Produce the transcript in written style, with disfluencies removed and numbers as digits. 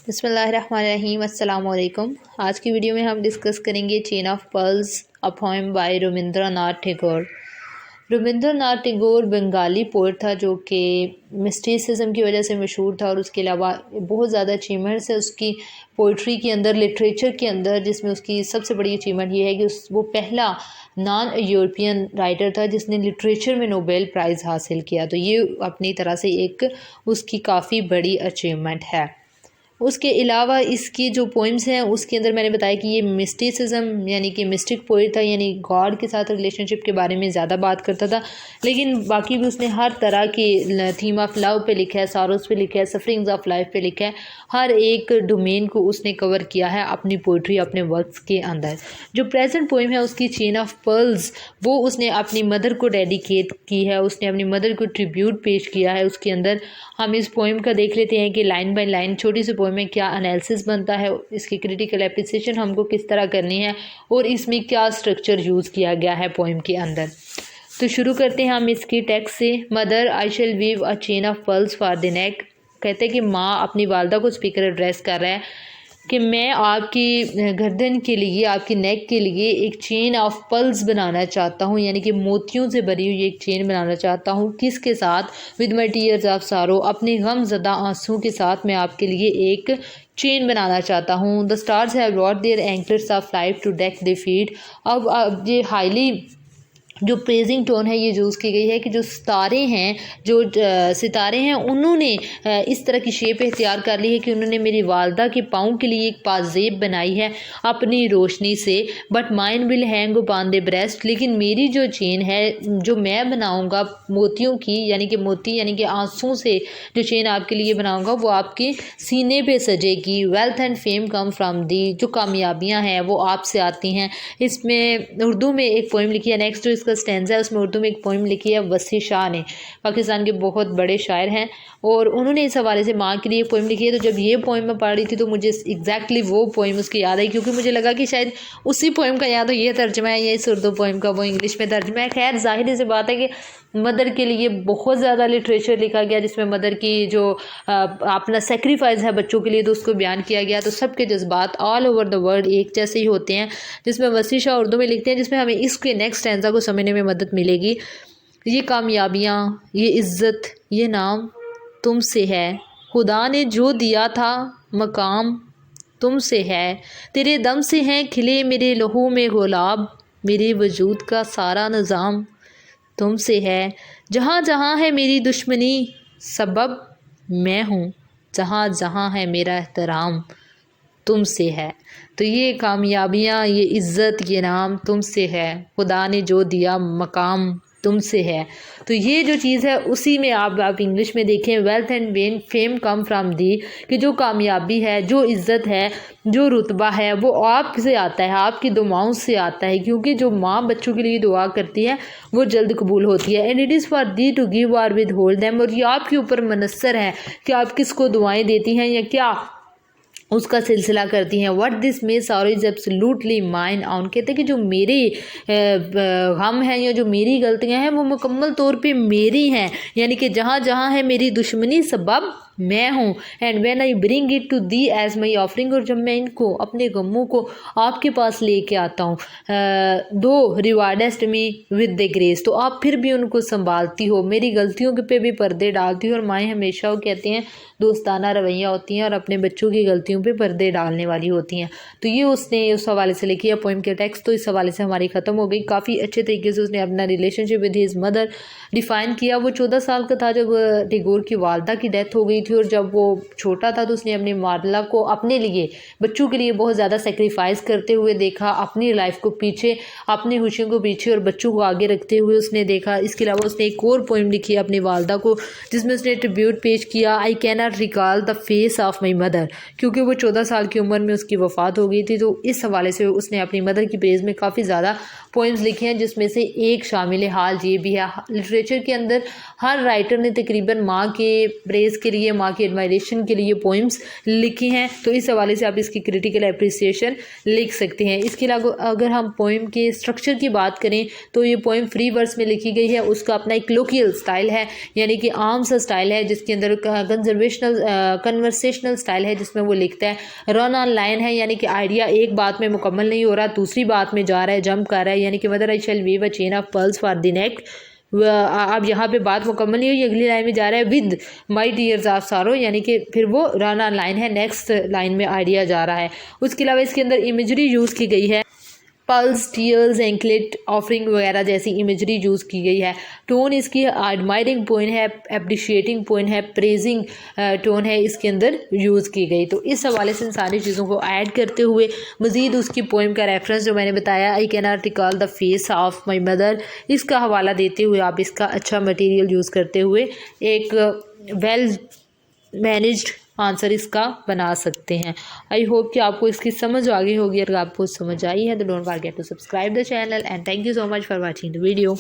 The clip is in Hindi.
बिस्मिल्लाहिर्रहमानिर्रहीम अस्सलाम वालेकुम। आज की वीडियो में हम डिस्कस करेंगे chain of pearls a poem by Rabindranath Tagore. Rabindranath Tagore Bengali poet था जो कि मिस्टिसिज्म की वजह से मशहूर था और उसके अलावा बहुत ज़्यादा अचीवमेंट्स है उसकी पोइट्री के अंदर, लिटरेचर के अंदर, जिसमें उसकी सबसे बड़ी अचीवमेंट ये है कि वो पहला नॉन यूरोपियन राइटर था जिसने लिटरेचर में नोबेल प्राइज़ हासिल किया। तो ये अपनी तरह से एक उसकी काफ़ी बड़ी अचीवमेंट है। उसके अलावा इसकी जो पोइम्स हैं उसके अंदर मैंने बताया कि ये मिस्टिसिज्म यानी कि मिस्टिक पोइट था, यानी गॉड के साथ रिलेशनशिप के बारे में ज़्यादा बात करता था। लेकिन बाकी भी उसने हर तरह की थीम ऑफ लव पे लिखा है, सॉरोस पे लिखा है, सफरिंग्स ऑफ लाइफ पे लिखा है। हर एक डोमेन को उसने कवर किया है अपनी पोइट्री, अपने वर्क्स के अंदर। जो प्रेजेंट पोइम है उसकी चेन ऑफ पर्ल्स, वो उसने अपनी मदर को डेडिकेट की है, उसने अपनी मदर को ट्रिब्यूट पेश किया है। उसके अंदर हम इस पोइम का देख लेते हैं कि लाइन बाय लाइन छोटी सी पोइम में क्या एनालिसिस बनता है, इसकी क्रिटिकल एप्रिसिएशन हमको किस तरह करनी है और इसमें क्या स्ट्रक्चर यूज़ किया गया है पोइम के अंदर। तो शुरू करते हैं हम इसकी टेक्स्ट से। Mother I shall weave a chain of pearls for the neck. कहते हैं कि माँ अपनी वालदा को स्पीकर एड्रेस कर रहा है कि मैं आपकी गर्दन के लिए, आपकी नेक के लिए एक चेन ऑफ पर्ल्स बनाना चाहता हूँ, यानी कि मोतियों से भरी हुई एक चेन बनाना चाहता हूँ। किसके साथ? विद माई टीयर्स ऑफ सारो, अपने गम ज़दा आंसू के साथ मैं आपके लिए एक चेन बनाना चाहता हूँ। The stars have brought their anchors of life to deck the feet. अब ये हाईली जो प्रेजिंग टोन है ये यूज़ की गई है कि जो सितारे हैं, जो सितारे हैं, उन्होंने इस तरह की शेप इख्तियार कर ली है कि उन्होंने मेरी वालदा के पाँव के लिए एक पाजेब बनाई है अपनी रोशनी से। But mine will hang upon the breast, लेकिन मेरी जो चेन है जो मैं बनाऊंगा मोतियों की, यानी कि मोती यानी कि आंसू से जो चेन आपके लिए बनाऊंगा वो आपके सीने पे सजेगी। Wealth and fame come from the, जो कामयाबियाँ हैं वो आपसे आती हैं। इसमें उर्दू में एक पोइम लिखी है, नेक्स्ट जो इसका स्टैंजा है उसमें उर्दू में एक पोइम लिखी है वसी शाह ने, पाकिस्तान के बहुत बड़े शायर हैं, और उन्होंने इस हवाले से माँ के लिए पोइम लिखी है। तो जब ये पोइम मैं पढ़ रही थी तो मुझे एग्जैक्टली वो पोइम उसकी याद आई, क्योंकि मुझे लगा कि शायद उसी पोइम का या तो ये तर्जमा है या इस उर्दू पोइम का वो इंग्लिश में तर्जमा है। खैर जाहिर सी बात है कि मदर के लिए बहुत ज़्यादा लिटरेचर लिखा गया जिसमें मदर की जो अपना सेक्रीफाइस है बच्चों के लिए तो उसको बयान किया गया। तो सबके जज्बात ऑल ओवर द वर्ल्ड एक जैसे ही होते हैं, जिसमें वसी शाह उर्दू में लिखते हैं, जिसमें हमें इसके नेक्स्ट स्टैंजा को समझने में मदद मिलेगी। ये कामयाबियाँ, ये इज़्ज़त, ये नाम तुमसे है, खुदा ने जो दिया था मकाम तुमसे है, तेरे दम से हैं खिले मेरे लहू में गुलाब, मेरे वजूद का सारा निज़ाम तुमसे है। जहाँ जहाँ है मेरी दुश्मनी सबब मैं हूँ, जहाँ जहाँ है मेरा एहतराम तुमसे है। तो ये कामयाबियाँ, ये इज़्ज़त, ये नाम तुमसे है, खुदा ने जो दिया मकाम तुमसे है। तो ये जो चीज़ है उसी में आप इंग्लिश में देखें, wealth and fame come from दी, कि जो कामयाबी है, जो इज़्ज़त है, जो रुतबा है वो आपसे आता है, आपकी दुआओं से आता है, क्योंकि जो माँ बच्चों के लिए दुआ करती है वो जल्द कबूल होती है। And it is for thee to give or withhold them, और ये आपके ऊपर मुनस्सर है कि आप किसको दुआएं देती हैं या क्या उसका सिलसिला करती हैं। What this may sorrow is absolutely mine on, कहते हैं कि जो मेरे गम हैं या जो मेरी गलतियां हैं वो मुकम्मल तौर पे मेरी हैं, यानी कि जहाँ जहाँ है मेरी दुश्मनी सबब मैं हूँ। And when I bring it to thee as my offering, और जब मैं इनको, अपने गमों को आपके पास लेके आता हूँ, दो रिवार्डेस्ट मी विद द ग्रेस, तो आप फिर भी उनको संभालती हो, मेरी गलतियों के पे भी पर्दे डालती हो। और माएँ हमेशा वो कहती हैं दोस्ताना रवैया होती हैं और अपने बच्चों की गलतियों पे पर्दे डालने वाली होती हैं। तो ये उसने उस हवाले से लिखी है पोइम के टेक्स्ट। तो इस हवाले से हमारी ख़त्म हो गई। काफ़ी अच्छे तरीके से उसने अपना relationship with his mother define किया। वो 14 साल का था जब टैगोर की वालदा की डेथ हो गई थी, और जब वो छोटा था तो उसने अपनी वालदा को अपने लिए, बच्चों के लिए बहुत ज़्यादा सेक्रीफाइस करते हुए देखा, अपनी लाइफ को पीछे, अपनी खुशियों को पीछे और बच्चों को आगे रखते हुए उसने देखा। इसके अलावा उसने एक और पोइम लिखी है अपनी वालदा को, जिसमें उसने ट्रिब्यूट पेश किया, I can not recall the face of my mother, क्योंकि वो 14 साल की उम्र में उसकी वफ़ात हो गई थी। तो इस हवाले से उसने अपनी मदर की प्रेज़ में काफ़ी ज़्यादा पोइम्स लिखे हैं, जिसमें से एक शामिल हाल ये भी है। लिटरेचर के अंदर हर राइटर ने तकरीबन माँ के प्रेज़ के लिए, माँ की एडमायरेशन के लिए पोइम्स लिखी हैं, तो इस हवाले से आप इसकी क्रिटिकल अप्रिसिएशन लिख सकते हैं। इसके अलावा अगर हम पोइम के स्ट्रक्चर की बात करें तो ये पोइम फ्री वर्स में लिखी गई है। उसका अपना एक कोलोकियल स्टाइल है, यानी कि आम सा स्टाइल है, जिसके अंदर कन्वर्सेशनल स्टाइल है, जिसमें वो लिखता है। रन ऑन लाइन है, यानी कि आइडिया एक बात में मुकम्मल नहीं हो रहा, दूसरी बात में जा रहा है, जंप कर रहा है, यानी कि mother I shall weave a chain of pearls for the neck. अब यहाँ पे बात मुकम्मल नहीं हुई, अगली लाइन में जा रहा है विद माई टीयर्स ऑफ सारो, यानी कि फिर वो रन ऑन लाइन है, नेक्स्ट लाइन में आइडिया जा रहा है। उसके अलावा इसके अंदर इमेजरी यूज़ की गई है, पल्स, टीयर्स, एंकलेट, ऑफरिंग वगैरह जैसी इमेजरी यूज़ की गई है। टोन इसकी एडमायरिंग पोइन है, एप्रिशिएटिंग पोइन है, प्रेजिंग टोन है इसके अंदर यूज़ की गई। तो इस हवाले से इन सारी चीज़ों को ऐड करते हुए मज़ीद उसकी पोइम का रेफरेंस जो मैंने बताया, I can not recall the face of my mother, इसका हवाला देते हुए आप इसका अच्छा मटेरियल यूज़ करते हुए एक वेल मैनेज्ड आंसर इसका बना सकते हैं। आई होप कि आपको इसकी समझ आ गई होगी। अगर आपको समझ आई है तो don't forget to subscribe the channel and thank you so much for watching the video.